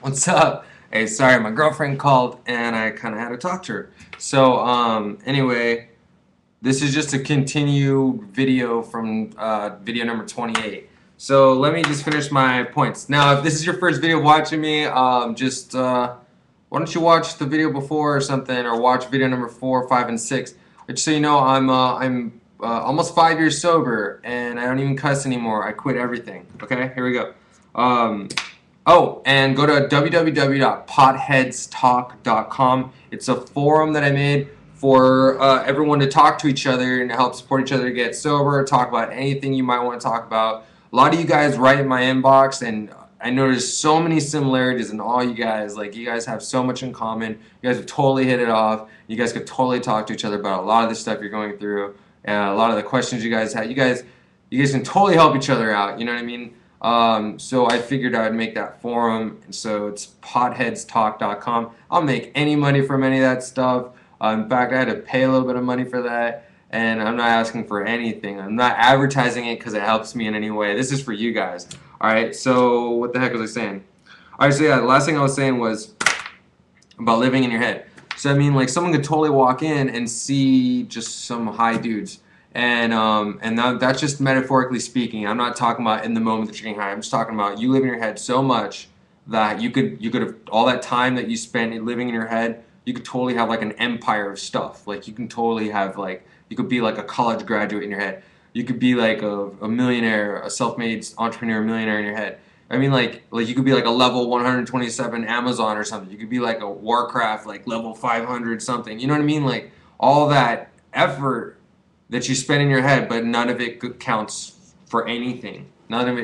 What's up? Hey, sorry, my girlfriend called and I kind of had to talk to her. So, anyway, this is just a continued video from video number 28. So, let me just finish my points. Now, if this is your first video watching me, why don't you watch the video before or something, or watch video number 4, 5, and 6. Just so you know, I'm almost 5 years sober and I don't even cuss anymore. I quit everything. Okay, here we go. Um, Oh, and go to www.potheadstalk.com. It's a forum that I made for everyone to talk to each other and help support each other to get sober, talk about anything you might want to talk about. A lot of you guys write in my inbox, and I noticed so many similarities in all you guys. Like, you guys have so much in common. You guys have totally hit it off. You guys could totally talk to each other about a lot of the stuff you're going through, a lot of the questions you guys have. You guys can totally help each other out. You know what I mean? So I figured I would make that forum, and so it's potheadstalk.com. I'll make any money from any of that stuff. In fact, I had to pay a little bit of money for that, and I'm not asking for anything. I'm not advertising it because it helps me in any way. This is for you guys. All right, so what the heck was I saying? All right, so yeah, the last thing I was saying was about living in your head. So I mean, like, someone could totally walk in and see just some high dudes, and that's just metaphorically speaking. I'm not talking about in the moment that you're getting high. I'm just talking about you live in your head so much that you could have all that time that you spent living in your head. You could totally have like an empire of stuff. Like, you can totally have, like, you could be like a college graduate in your head. You could be like a millionaire, a self-made entrepreneur, millionaire in your head. I mean, like you could be like a level 127 Amazon or something. You could be like a Warcraft, like level 500 something. You know what I mean? Like, all that effort that you spend in your head, but none of it counts for anything. None of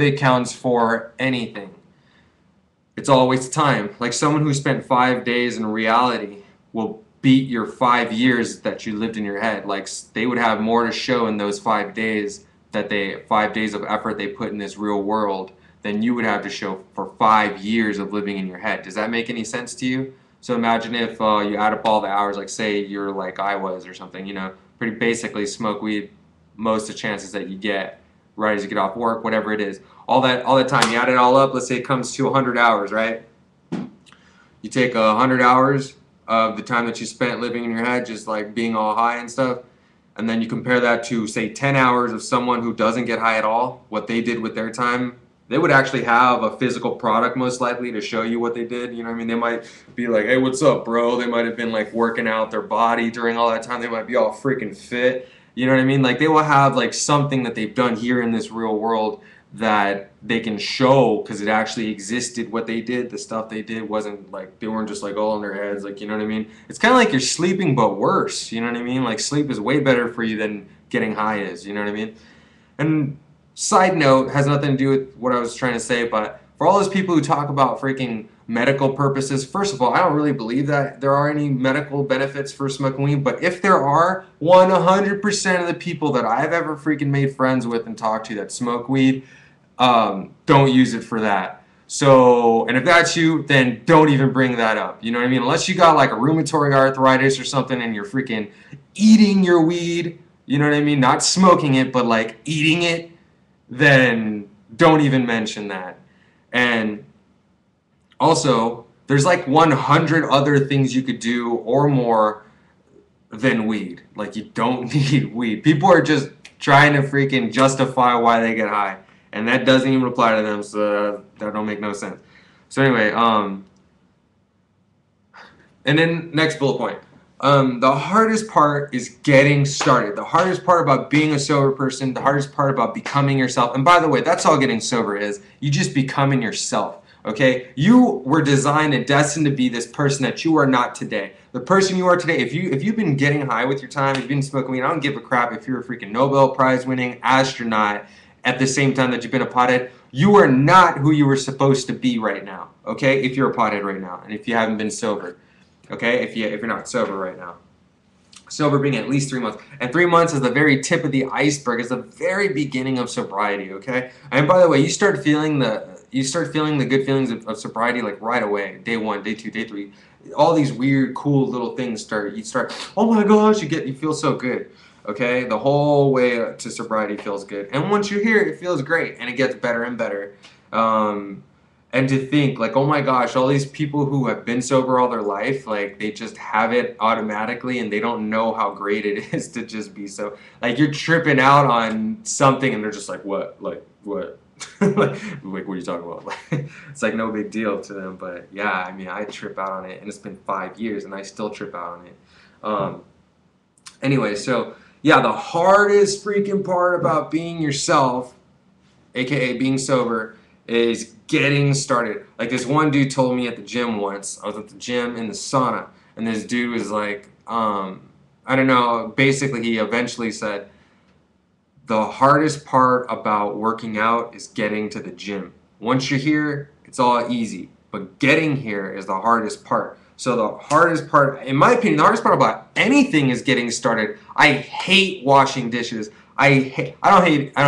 it counts for anything. It's all a waste of time. Like, someone who spent 5 days in reality will beat your 5 years that you lived in your head. Like, they would have more to show in those 5 days, 5 days of effort they put in this real world, than you would have to show for 5 years of living in your head. Does that make any sense to you? So imagine if you add up all the hours, like, say you're like I was or something, pretty basically smoke weed most of the chances that you get right as you get off work, whatever it is. All that time, you add it all up, let's say it comes to 100 hours, right? You take 100 hours of the time that you spent living in your head, just like being all high and stuff, and then you compare that to, say, 10 hours of someone who doesn't get high at all, what they did with their time. They would actually have a physical product, most likely, to show you what they did. You know what I mean? They might be like, hey, what's up, bro? They might have been like working out their body during all that time. They might be all freaking fit. You know what I mean? Like, they will have like something that they've done here in this real world that they can show because it actually existed. What they did, the stuff they did, wasn't like, they weren't just like all in their heads. Like, you know what I mean? It's kind of like you're sleeping, but worse. You know what I mean? Like, sleep is way better for you than getting high is. You know what I mean? And side note, has nothing to do with what I was trying to say, but for all those people who talk about freaking medical purposes, first of all, I don't really believe that there are any medical benefits for smoking weed, but if there are, 100% of the people that I've ever freaking made friends with and talked to that smoke weed, don't use it for that. So, and if that's you, then don't even bring that up. You know what I mean? Unless you got like a rheumatoid arthritis or something and you're freaking eating your weed, you know what I mean? Not smoking it, but like eating it, then don't even mention that. And also, there's like 100 other things you could do or more than weed. Like, you don't need weed. People are just trying to freaking justify why they get high, and that doesn't even apply to them, so that don't make no sense. So anyway, and then next bullet point. The hardest part is getting started. The hardest part about being a sober person, the hardest part about becoming yourself. And by the way, that's all getting sober is. You just becoming yourself. Okay? You were designed and destined to be this person that you are not today. The person you are today, if you've been getting high with your time, if you've been smoking weed, I don't give a crap if you're a freaking Nobel Prize winning astronaut at the same time that you've been a pothead. You are not who you were supposed to be right now. Okay? If you're a pothead right now and if you haven't been sober. Okay, if you're not sober right now. Sober being at least 3 months. And 3 months is the very tip of the iceberg. It's the very beginning of sobriety, okay? And by the way, you start feeling the good feelings of sobriety like right away. Day 1, day 2, day 3. All these weird, cool little things you start, oh my gosh, you feel so good. Okay? The whole way to sobriety feels good. And once you're here, it feels great and it gets better and better. And to think, like, oh my gosh, all these people who have been sober all their life, like, they just have it automatically and they don't know how great it is to just be so. Like, you're tripping out on something and they're just like, what? Like, what? Like, what are you talking about? Like, it's like no big deal to them. But yeah, I mean, I trip out on it and it's been 5 years and I still trip out on it. Anyway, so yeah, the hardest freaking part about being yourself, aka being sober, is getting started. Like this one dude told me at the gym once. I was at the gym in the sauna, and this dude was like, I don't know. Basically, he eventually said, the hardest part about working out is getting to the gym. Once you're here, it's all easy. But getting here is the hardest part. So the hardest part, in my opinion, the hardest part about anything is getting started. I hate washing dishes. I don't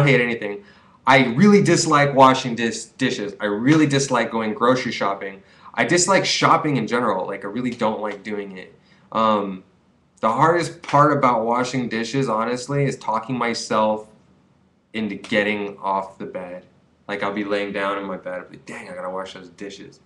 hate anything. I really dislike washing dishes. I really dislike going grocery shopping. I dislike shopping in general. Like I really don't like doing it. The hardest part about washing dishes, honestly, is talking myself into getting off the bed. Like I'll be laying down in my bed, I'll be like, dang, I gotta wash those dishes.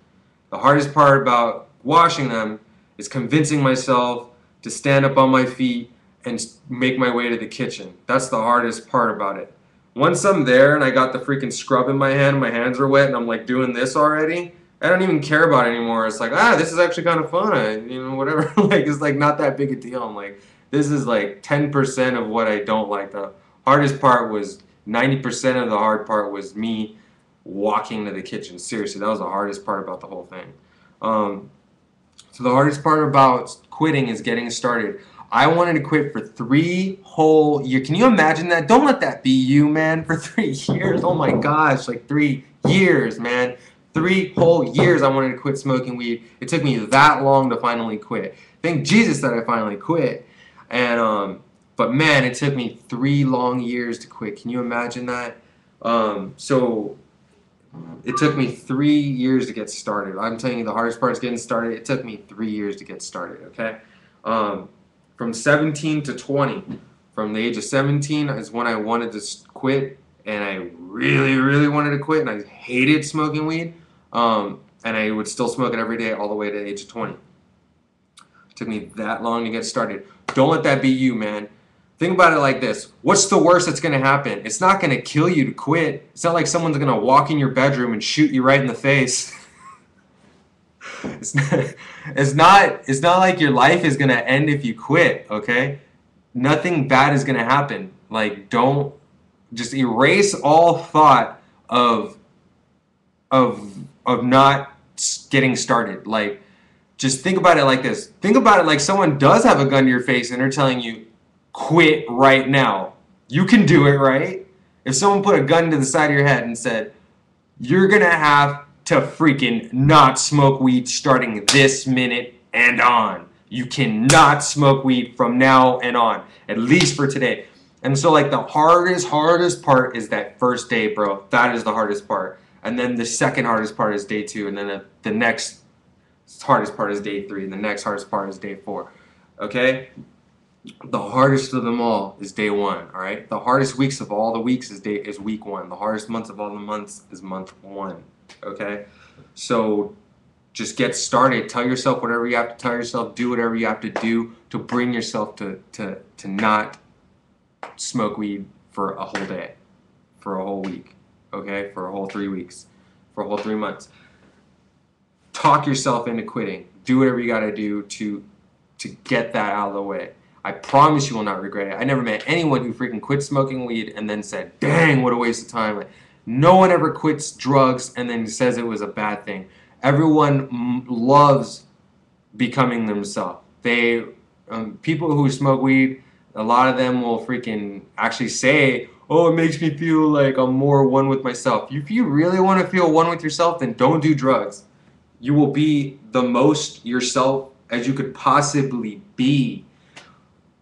The hardest part about washing them is convincing myself to stand up on my feet and make my way to the kitchen. That's the hardest part about it. Once I'm there and I got the freaking scrub in my hand, my hands are wet, and I'm like doing this already, I don't even care about it anymore. It's like, this is actually kind of fun. Whatever. Like, it's like not that big a deal. I'm like, this is like 10% of what I don't like. The hardest part was 90% of the hard part was me walking to the kitchen. Seriously, that was the hardest part about the whole thing. So the hardest part about quitting is getting started. I wanted to quit for 3 whole years. Can you imagine that? Don't let that be you, man. For 3 years. Oh my gosh, like 3 years, man. 3 whole years I wanted to quit smoking weed. It took me that long to finally quit. Thank Jesus that I finally quit. And but man, it took me 3 long years to quit. Can you imagine that? So it took me 3 years to get started. I'm telling you, the hardest part is getting started. It took me 3 years to get started. Okay, from 17 to 20. From the age of 17 is when I wanted to quit, and I really, really wanted to quit, and I hated smoking weed. And I would still smoke it every day all the way to the age of 20. It took me that long to get started. Don't let that be you, man. Think about it like this. What's the worst that's going to happen? It's not going to kill you to quit. It's not like someone's going to walk in your bedroom and shoot you right in the face. It's not like your life is going to end if you quit, okay? Nothing bad is going to happen. Like, don't just erase all thought of not getting started. Like, just think about it like this. Think about it like someone does have a gun to your face and they're telling you, quit right now. You can do it, right? If someone put a gun to the side of your head and said, you're going to have to freaking not smoke weed starting this minute and on. You cannot smoke weed from now and on, at least for today. And so like the hardest part is that first day, bro. That is the hardest part. And then the second hardest part is day 2. And then the next hardest part is day 3. And the next hardest part is day 4. Okay? The hardest of them all is day 1, all right? The hardest weeks of all the weeks is week 1. The hardest months of all the months is month 1, okay? So just get started. Tell yourself whatever you have to tell yourself. Do whatever you have to do to bring yourself to not smoke weed for a whole day, for a whole week, okay? For a whole 3 weeks, for a whole 3 months. Talk yourself into quitting. Do whatever you got to do to get that out of the way. I promise you will not regret it. I never met anyone who freaking quit smoking weed and then said, dang, what a waste of time. Like, no one ever quits drugs and then says it was a bad thing. Everyone loves becoming themselves. People who smoke weed, a lot of them will freaking actually say, oh, it makes me feel like I'm more one with myself. If you really want to feel one with yourself, then don't do drugs. You will be the most yourself as you could possibly be.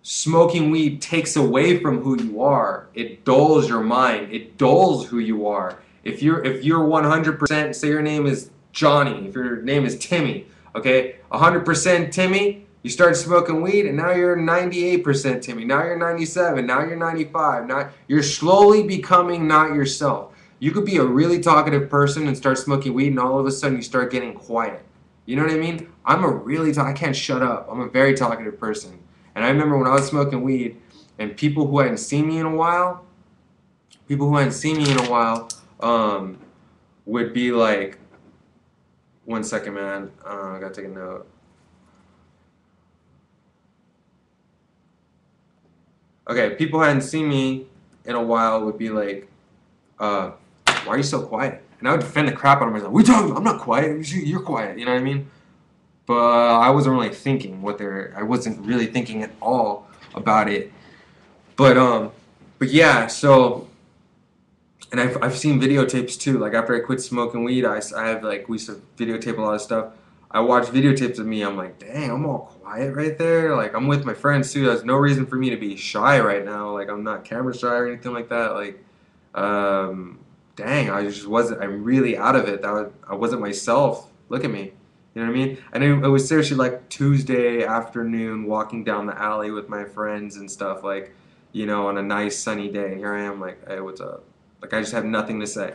Smoking weed takes away from who you are. It dulls your mind. It dulls who you are. If you're 100%, say your name is Johnny, if your name is Timmy, okay, 100% Timmy, you start smoking weed and now you're 98% Timmy. Now you're 97. Now you're 95. Now you're slowly becoming not yourself. You could be a really talkative person and start smoking weed, and all of a sudden you start getting quiet. You know what I mean? I can't shut up. I'm a very talkative person. And I remember when I was smoking weed, and people who hadn't seen me in a while, would be like, one second, man. I gotta take a note. Okay, people who hadn't seen me in a while would be like, why are you so quiet? And I would defend the crap out of myself. What are you talking about? I'm not quiet. You're quiet. You know what I mean? But I wasn't really thinking I wasn't really thinking at all about it. But but yeah. So, and I've seen videotapes too. Like after I quit smoking weed, I have like we used to videotape a lot of stuff. I watch videotapes of me. I'm like, dang, I'm all quiet right there. Like I'm with my friends too. There's no reason for me to be shy right now. Like I'm not camera shy or anything like that. Like, um, dang, I just wasn't. I'm really out of it. I wasn't myself. Look at me. You know what I mean? And it was seriously like Tuesday afternoon, walking down the alley with my friends and stuff. Like, on a nice sunny day. And here I am, like, hey, what's up? Like I just have nothing to say.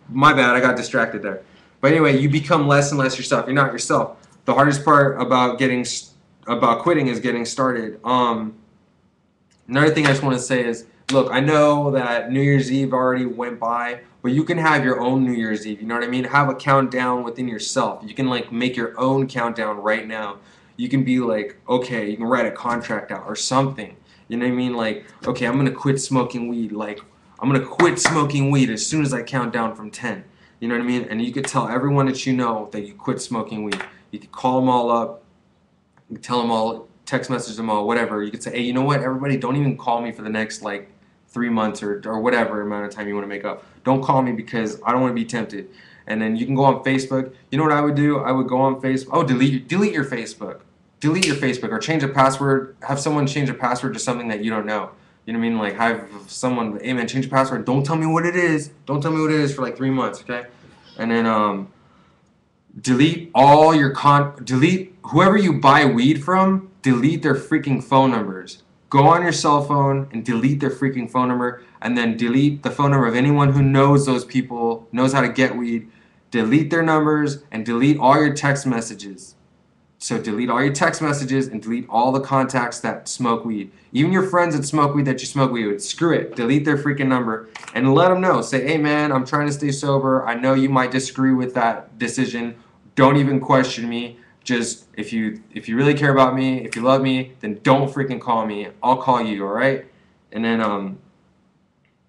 My bad. I got distracted there. But anyway, you become less and less yourself. You're not yourself. The hardest part about quitting is getting started. Another thing I just want to say is, look, I know that New Year's Eve already went by, but you can have your own New Year's Eve. You know what I mean? Have a countdown within yourself. You can like make your own countdown right now. You can be like, okay, you can write a contract out or something. You know what I mean? Like, okay, I'm gonna quit smoking weed. Like, I'm gonna quit smoking weed as soon as I count down from 10. You know what I mean? And you could tell everyone that you know that you quit smoking weed. You could call them all up. You could tell them all, text message them all, whatever. You could say, hey, you know what? Everybody, don't even call me for the next like 3 months or whatever amount of time you want to make up. Don't call me because I don't want to be tempted. And then you can go on Facebook. You know what I would do? I would go on Facebook. Oh, delete your Facebook. Delete your Facebook or change a password. Have someone change a password to something that you don't know. You know what I mean? Like have someone, hey man, change your password. Don't tell me what it is. Don't tell me what it is for like 3 months, okay? And then delete whoever you buy weed from, delete their freaking phone numbers. Go on your cell phone and delete their freaking phone number, and then delete the phone number of anyone who knows those people, knows how to get weed. Delete their numbers and delete all your text messages. So delete all your text messages and delete all the contacts that smoke weed. Even your friends that smoke weed that you smoke weed with. Screw it. Delete their freaking number and let them know. Say, hey man, I'm trying to stay sober. I know you might disagree with that decision. Don't even question me. Just if you really care about me, if you love me, then don't freaking call me. I'll call you, all right? And then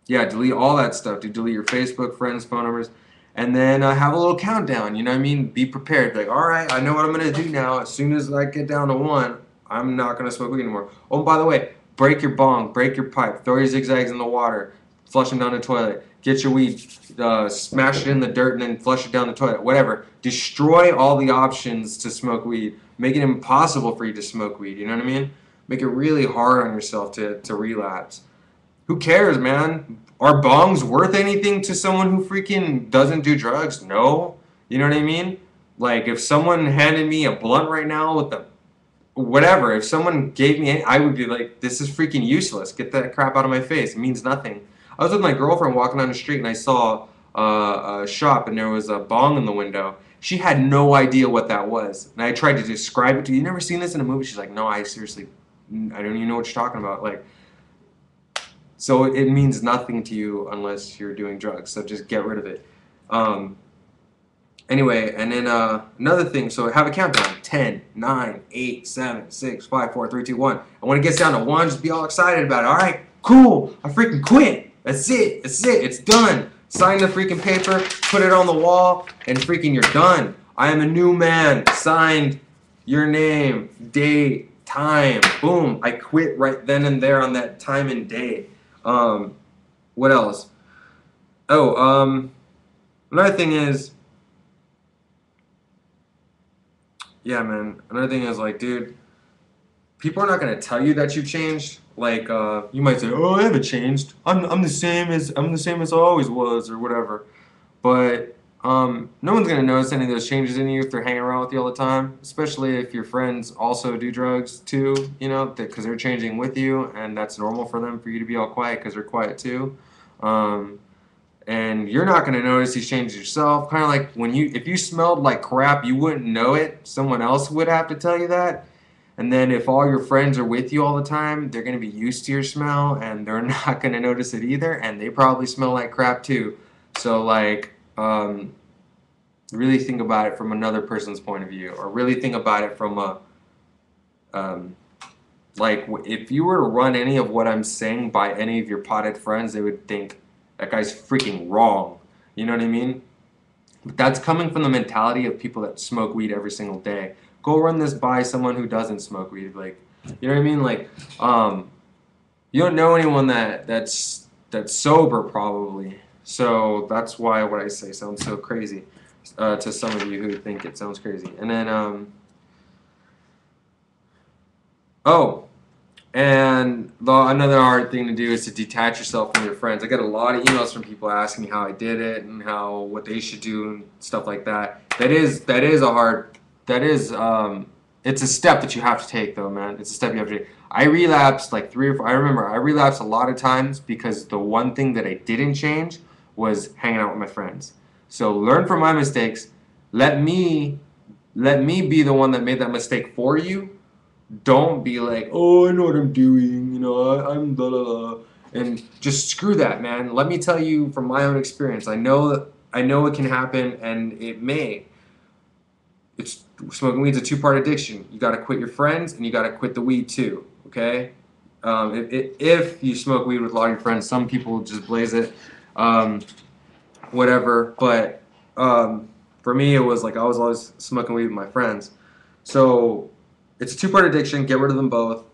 yeah, delete all that stuff. Delete your Facebook, friends, phone numbers. And then have a little countdown, you know what I mean? Be prepared. Like, all right, I know what I'm going to do now. As soon as I get down to 1, I'm not going to smoke weed anymore. Oh, and by the way, break your bong, break your pipe, throw your zigzags in the water, flush them down the toilet, get your weed, smash it in the dirt, and then flush it down the toilet, whatever. Destroy all the options to smoke weed. Make it impossible for you to smoke weed, you know what I mean? Make it really hard on yourself to relapse. Who cares, man? Are bongs worth anything to someone who freaking doesn't do drugs? No. You know what I mean? Like, if someone handed me a blunt right now with the whatever, if someone gave me, I would be like, this is freaking useless. Get that crap out of my face. It means nothing. I was with my girlfriend walking down the street and I saw a shop and there was a bong in the window. She had no idea what that was. And I tried to describe it to you. You never seen this in a movie? She's like, no, I seriously, I don't even know what you're talking about. Like, so it means nothing to you unless you're doing drugs. So just get rid of it. Anyway, and then another thing. So have a countdown: 10, 9, 8, 7, 6, 5, 4, 3, 2, 1. And when it gets down to 1, just be all excited about it. All right, cool. I freaking quit. That's it. That's it. It's done. Sign the freaking paper. Put it on the wall, and freaking you're done. I am a new man. Signed. Your name, date, time. Boom. I quit right then and there on that time and day. What else? Oh, another thing is, yeah, man. Another thing is like, dude, people are not gonna tell you that you've changed. Like, you might say, "Oh, I haven't changed. I'm the same as I always was," or whatever. But no one's gonna notice any of those changes in you if they're hanging around with you all the time. Especially if your friends also do drugs too. You know, because they're changing with you, and that's normal for them for you to be all quiet because they're quiet too. Um, and you're not gonna notice these changes yourself. Kind of like if you smelled like crap, you wouldn't know it. Someone else would have to tell you that. And then if all your friends are with you all the time, they're gonna be used to your smell, and they're not gonna notice it either. And they probably smell like crap too. So like, really think about it from another person's point of view, or really think about it from a um, if you were to run any of what I'm saying by any of your potted friends, they would think that guy's freaking wrong. You know what I mean? But that's coming from the mentality of people that smoke weed every single day. Go run this by someone who doesn't smoke weed. Like, you know what I mean? Like, you don't know anyone that's sober probably. So that's why what I say sounds so crazy to some of you who think it sounds crazy. And then, oh, and another hard thing to do is to detach yourself from your friends. I get a lot of emails from people asking me how I did it and what they should do and stuff like that. It's a step that you have to take though, man. It's a step you have to take. I relapsed like I remember I relapsed a lot of times because the one thing that I didn't change was hanging out with my friends. So learn from my mistakes. Let me be the one that made that mistake for you. Don't be like, oh, I know what I'm doing, I'm blah blah blah, and just screw that, man. Let me tell you from my own experience. I know it can happen, and it may. It's smoking weed's a two-part addiction. You got to quit your friends, and you got to quit the weed too. Okay, if you smoke weed with a lot of your friends, some people just blaze it, whatever. But for me, it was like I was always smoking weed with my friends, so. It's a two-part addiction. Get rid of them both.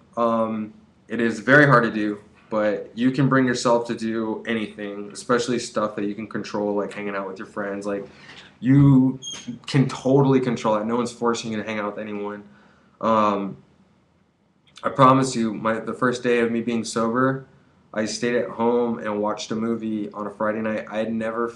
It is very hard to do, but you can bring yourself to do anything, especially stuff that you can control, like hanging out with your friends. Like, you can totally control that. No one's forcing you to hang out with anyone. I promise you, the first day of me being sober, I stayed at home and watched a movie on a Friday night. I never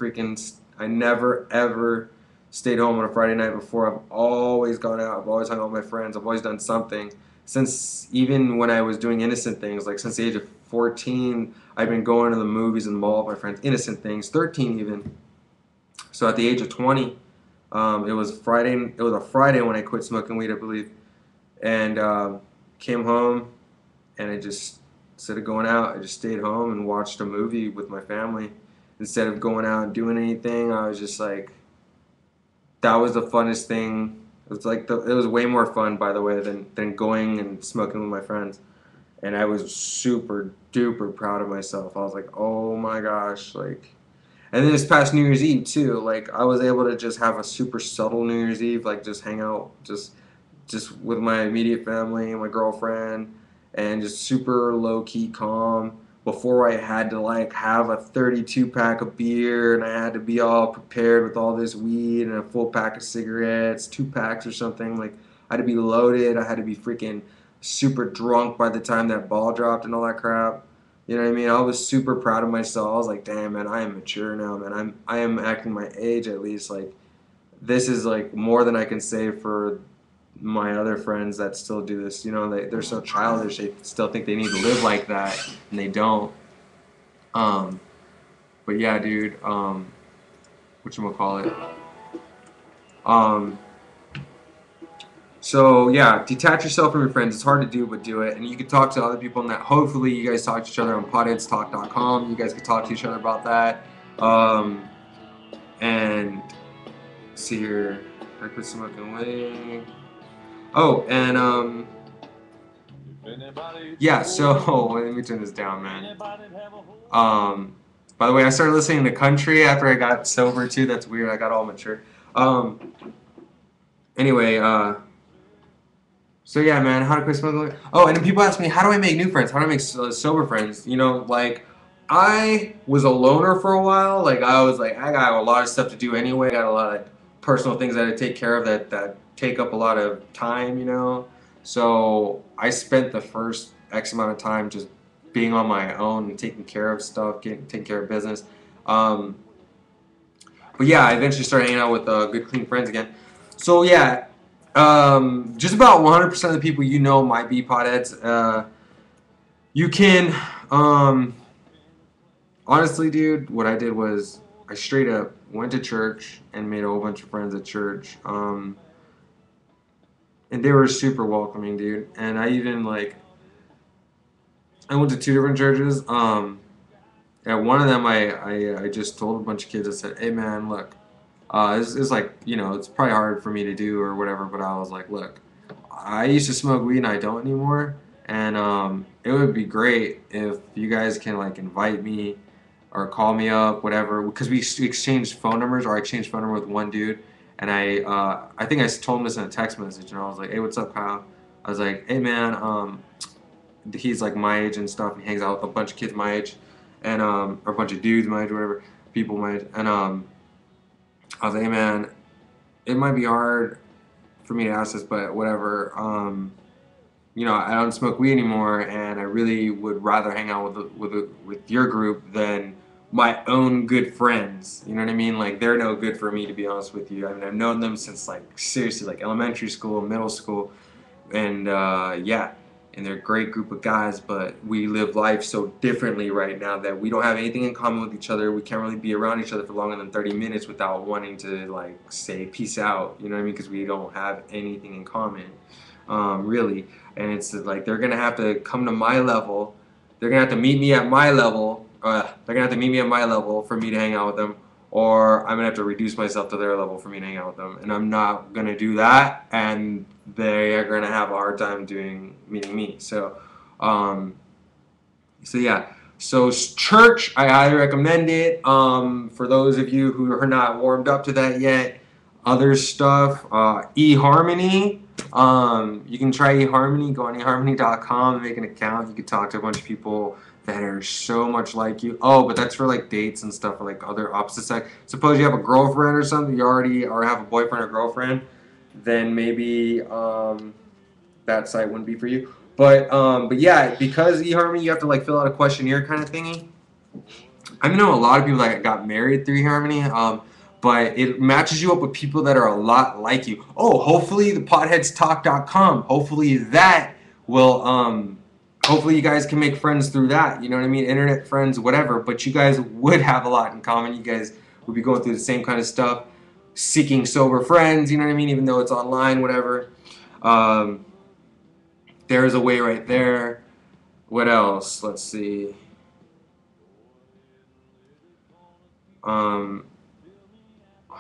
ever stayed home on a Friday night before. I've always gone out. I've always hung out with my friends. I've always done something. Since even when I was doing innocent things, like since the age of 14, I've been going to the movies and the mall with my friends. Innocent things, 13 even. So at the age of 20, it was Friday. It was a Friday when I quit smoking weed, I believe, and came home, and instead of going out, I just stayed home and watched a movie with my family. Instead of going out and doing anything, I was just like, that was the funnest thing. It was like it was way more fun, by the way, than going and smoking with my friends. And I was super duper proud of myself. I was like, oh my gosh, like. And then this past New Year's Eve too, like I was able to just have a super subtle New Year's Eve, like just hang out, just with my immediate family and my girlfriend, and just super low key calm. Before I had to like have a 32 pack of beer, and I had to be all prepared with all this weed and a full pack of cigarettes, 2 packs or something. Like I had to be loaded. I had to be freaking super drunk by the time that ball dropped and all that crap. You know what I mean? I was super proud of myself. I was like, damn, man, I am mature now, man. I am acting my age at least. Like this is like more than I can say for my other friends that still do this. They're so childish. They still think they need to live like that, and they don't. But yeah, dude. Whatchamacallit? So yeah, detach yourself from your friends. It's hard to do, but do it. And you can talk to other people on that. Hopefully, you guys talk to each other on potheadstalk.com. You guys can talk to each other about that. And see here, I quit smoking weed. Oh, and yeah. So let me turn this down, man. By the way, I started listening to country after I got sober too. That's weird. I got all mature. Anyway, so yeah, man, how to quit smoking? Oh, and then people ask me, how do I make new friends? How do I make sober friends? Like I was a loner for a while. Like I was like, I got a lot of stuff to do anyway. I got a lot of personal things that I take care of that take up a lot of time. So I spent the first X amount of time just being on my own and taking care of stuff, taking care of business. But yeah, I eventually started hanging out with good, clean friends again. So yeah, just about 100% of the people might be potheads. You can, honestly, dude, what I did was I straight up went to church and made a whole bunch of friends at church. And they were super welcoming, dude. And I even like I went to two different churches. At one of them, I just told a bunch of kids. I said, "Hey, man, look, it's like it's probably hard for me to do or whatever." But I was like, "Look, I used to smoke weed and I don't anymore, and it would be great if you guys can like invite me or call me up, whatever, because we exchanged phone numbers, or I exchanged phone number with one dude, and I think I told him this in a text message, and I was like, "Hey, what's up, Kyle?" I was like, "Hey, man, he's like my age and stuff. And he hangs out with a bunch of kids my age, and or a bunch of dudes my age, whatever, people my age, and I was like, hey, man, it might be hard for me to ask this, but whatever. I don't smoke weed anymore, and I really would rather hang out with your group than my own good friends. You know what I mean? Like they're no good for me, to be honest with you. I mean, I've known them since like seriously, like elementary school, middle school, and yeah, and they're a great group of guys. But we live life so differently right now that we don't have anything in common with each other. We can't really be around each other for longer than 30 minutes without wanting to like say peace out. You know what I mean? Because we don't have anything in common, really. And it's like they're gonna have to come to my level. They're gonna have to meet me at my level. They're gonna have to meet me at my level for me to hang out with them, or I'm gonna have to reduce myself to their level for me to hang out with them. And I'm not gonna do that. And they are gonna have a hard time meeting me. So yeah. So church, I highly recommend it. For those of you who are not warmed up to that yet, other stuff, eHarmony. You can try eHarmony. Go on eHarmony.com and make an account. You can talk to a bunch of people that are so much like you. Oh, but that's for like dates and stuff, or like other opposite sex. Suppose you have a girlfriend or something, you already or have a boyfriend or girlfriend, then maybe that site wouldn't be for you. But yeah, because eHarmony, you have to like fill out a questionnaire kind of thingy. I know a lot of people that got married through eHarmony. But it matches you up with people that are a lot like you. Oh, hopefully the potheadstalk.com. Hopefully that will hopefully you guys can make friends through that. You know what I mean? Internet friends, whatever. But you guys would have a lot in common. You guys would be going through the same kind of stuff, seeking sober friends, you know what I mean? Even though it's online, whatever. There's a way right there. What else? Let's see.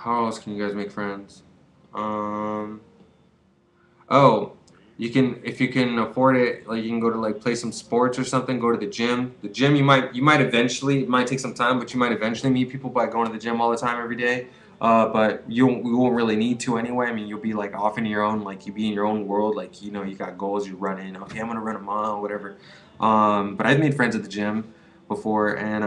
How else can you guys make friends? Oh, if you can afford it, like you can go to like play some sports or something. Go to the gym. The gym you might eventually, it might take some time, but you might eventually meet people by going to the gym all the time every day. But you won't really need to anyway. I mean, you'll be like off in your own, like you be in your own world. Like you got goals you run in. Okay, I'm gonna run a mile, whatever. But I've made friends at the gym before, and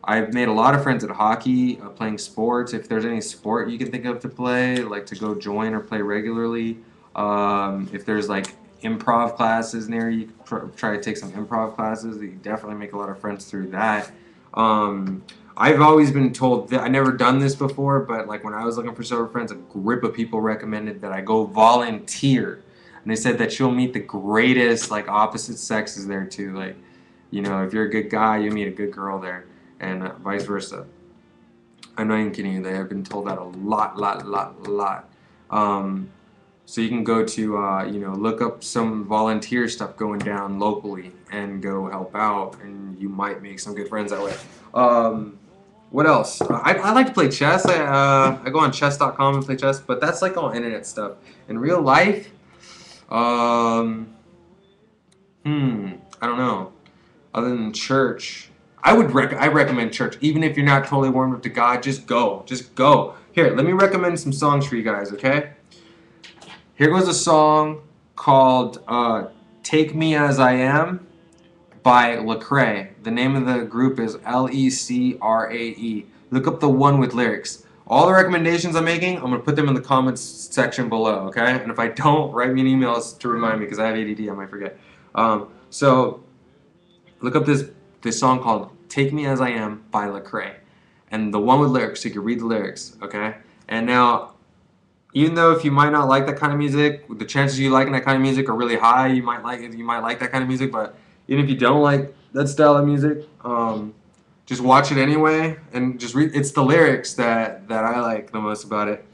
I've made a lot of friends at hockey, playing sports. If there's any sport you can think of to play, like to go join or play regularly. If there's like improv classes near you, try to take some improv classes. You definitely make a lot of friends through that. I've always been told that I never done this before, but like when I was looking for sober friends, a group of people recommended that I go volunteer, and they said that you'll meet the greatest like opposite sexes there too. Like, if you're a good guy, you meet a good girl there, and vice versa. I'm not even kidding you. They have been told that a lot. So you can go to, look up some volunteer stuff going down locally and go help out, and you might make some good friends that way. What else? I like to play chess. I go on chess.com and play chess, but that's like all internet stuff. In real life, I don't know. Other than church, I recommend church. Even if you're not totally warmed up to God, just go. Just go. Here, let me recommend some songs for you guys, okay? Here goes a song called Take Me As I Am by Lecrae. The name of the group is Lecrae. Look up the one with lyrics. All the recommendations I'm making, I'm going to put them in the comments section below, okay? And if I don't, write me an email to remind me because I have ADD, I might forget. So look up this song called Take Me As I Am by Lecrae. And the one with lyrics, so you can read the lyrics, okay? And now, even though if you might not like that kind of music, the chances you liking that kind of music are really high. You might like that kind of music, but even if you don't like that style of music, just watch it anyway and just read. It's the lyrics that I like the most about it.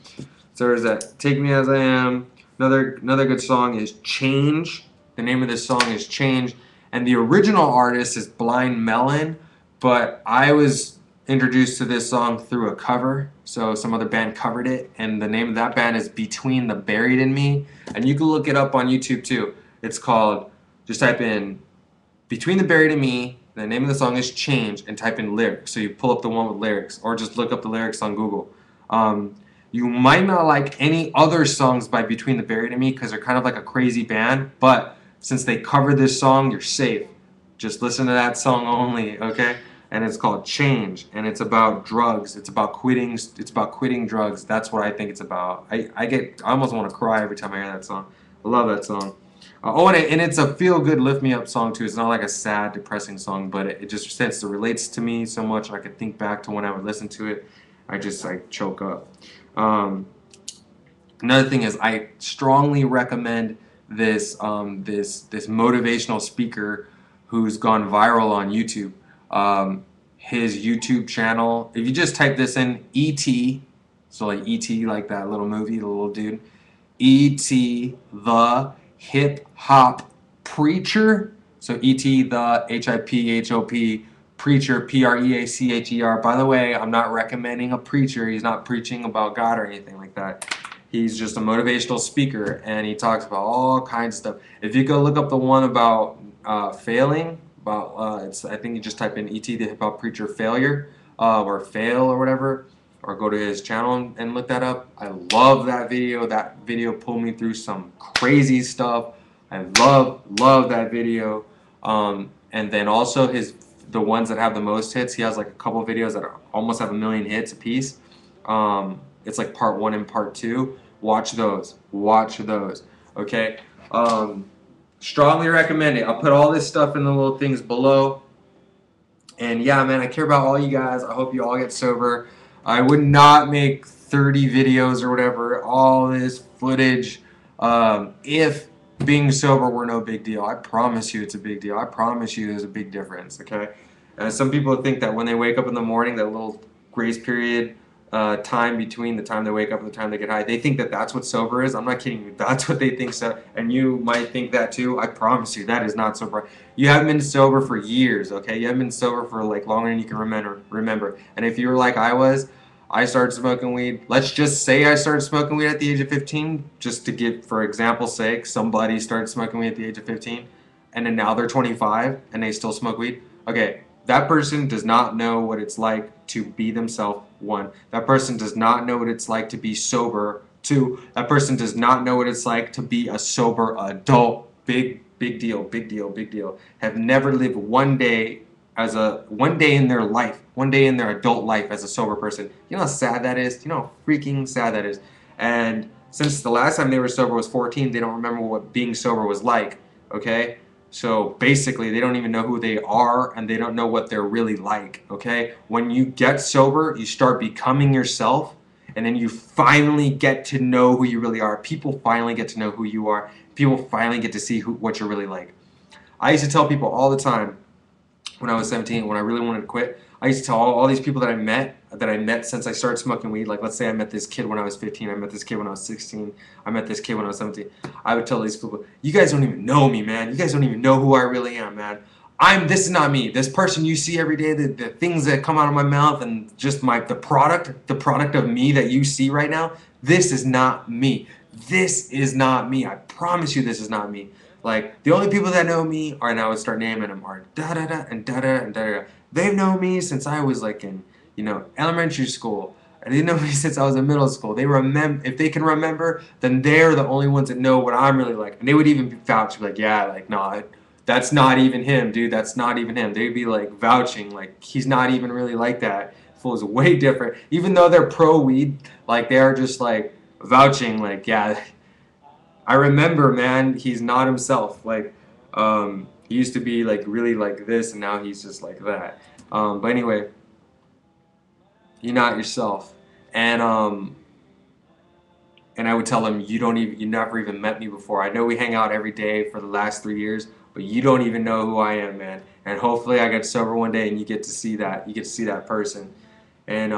So there's that "Take Me as I Am." Another good song is "Change." The name of this song is "Change," and the original artist is Blind Melon. But I was introduced to this song through a cover. So some other band covered it, and the name of that band is Between the Buried and Me. And you can look it up on YouTube too. It's called, just type in Between the Buried and Me. The name of the song is Change, and type in lyrics. So you pull up the one with lyrics, or just look up the lyrics on Google. You might not like any other songs by Between the Buried and Me because they're kind of like a crazy band, but since they covered this song, you're safe. Just listen to that song only, okay? And it's called Change, and it's about drugs. It's about quitting. It's about quitting drugs. That's what I think it's about. I almost want to cry every time I hear that song. I love that song. And it's a feel-good, lift-me-up song too. It's not like a sad, depressing song, but it just since it relates to me so much. I can think back to when I would listen to it. I just like choke up. Another thing is I strongly recommend this this motivational speaker who's gone viral on YouTube. His YouTube channel, if you just type this in, E.T., so like E.T., like that little movie, the little dude, E.T. the Hip Hop Preacher, so E.T. the H-I-P-H-O-P Preacher, P-R-E-A-C-H-E-R. By the way, I'm not recommending a preacher. He's not preaching about God or anything like that. He's just a motivational speaker, and he talks about all kinds of stuff. If you go look up the one about failing, I think you just type in E.T. the Hip Hop Preacher failure or fail or whatever, or go to his channel and look that up. I love that video. That video pulled me through some crazy stuff. I love that video. And then also the ones that have the most hits. He has like a couple videos that almost have 1 million hits a piece. It's like part 1 and part 2. Watch those. Watch those. Okay. Strongly recommend it. I'll put all this stuff in the little things below. And yeah, man, I care about all you guys. I hope you all get sober. I would not make 30 videos or whatever, all this footage, if being sober were no big deal. I promise you it's a big deal. I promise you there's a big difference, okay? Some people think that when they wake up in the morning, that little grace period time between the time they wake up and the time they get high, they think that that's what sober is. I'm not kidding you. That's what they think. So, and you might think that too. I promise you that is not sober. You haven't been sober for years, okay? You haven't been sober for like longer than you can remember. And if you're like I was, I started smoking weed. Let's just say I started smoking weed at the age of 15, just to give, for example's sake, somebody started smoking weed at the age of 15, and then now they're 25 and they still smoke weed. Okay, that person does not know what it's like to be themselves, 1. That person does not know what it's like to be sober, 2. That person does not know what it's like to be a sober adult. Big deal, big deal, big deal. Have never lived one day in their life, one day in their adult life as a sober person. You know how sad that is? You know how freaking sad that is? And since the last time they were sober was 14, they don't remember what being sober was like, okay? So basically, they don't even know who they are, and they don't know what they're really like, okay? When you get sober, you start becoming yourself, and then you finally get to know who you really are. People finally get to know who you are. People finally get to see what you're really like. I used to tell people all the time when I was 17, when I really wanted to quit, I used to tell all these people that I met since I started smoking weed. Like, let's say I met this kid when I was 15, I met this kid when I was 16, I met this kid when I was 17. I would tell these people, you guys don't even know me, man. You guys don't even know who I really am, man. This is not me. This person you see every day, the things that come out of my mouth, and just the product of me that you see right now, this is not me. This is not me. I promise you this is not me. Like, the only people that know me are, and I would start naming them, are da-da-da and da-da and da-da. They've known me since I was like in, elementary school. And they know me since I was in middle school. If they can remember, then they're the only ones that know what I'm really like. And they would even vouch, like, yeah, like, no, that's not even him, dude. That's not even him. They'd be like vouching, like, he's not even really like that. Fool's way different. Even though they're pro-weed, like, they're just like vouching, like, yeah, I remember, man, he's not himself. Like, he used to be like really like this, and now he's just like that. But anyway, you're not yourself. And I would tell him, you never even met me before. I know we hang out every day for the last 3 years, but you don't even know who I am, man. And hopefully I get sober one day and you get to see that. You get to see that person. And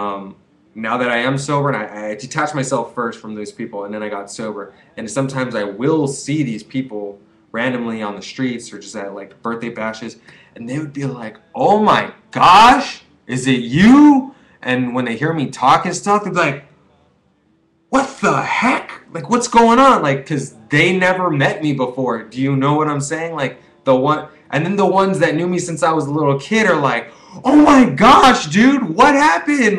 now that I am sober, and I detached myself first from those people, and then I got sober. And sometimes I will see these people randomly on the streets or just at like birthday bashes, and they would be like, "Oh my gosh, is it you?" And when they hear me talk and stuff, they'd be like, "What the heck? Like, what's going on?" Like, because they never met me before. Do you know what I'm saying? Like, and then the ones that knew me since I was a little kid are like, "Oh my gosh, dude, what happened?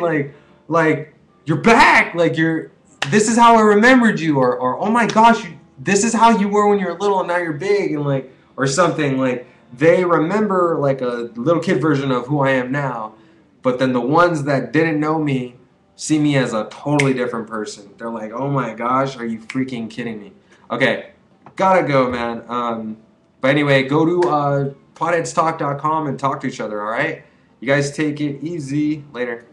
Like, you're back. Like, this is how I remembered you." Or "Oh my gosh, this is how you were when you were little and now you're big," and like, or something. Like, they remember like a little kid version of who I am now. But then the ones that didn't know me see me as a totally different person. They're like, "Oh my gosh, are you freaking kidding me?" Okay, gotta go, man. But anyway, go to potheadstalk.com and talk to each other, all right? You guys take it easy. Later.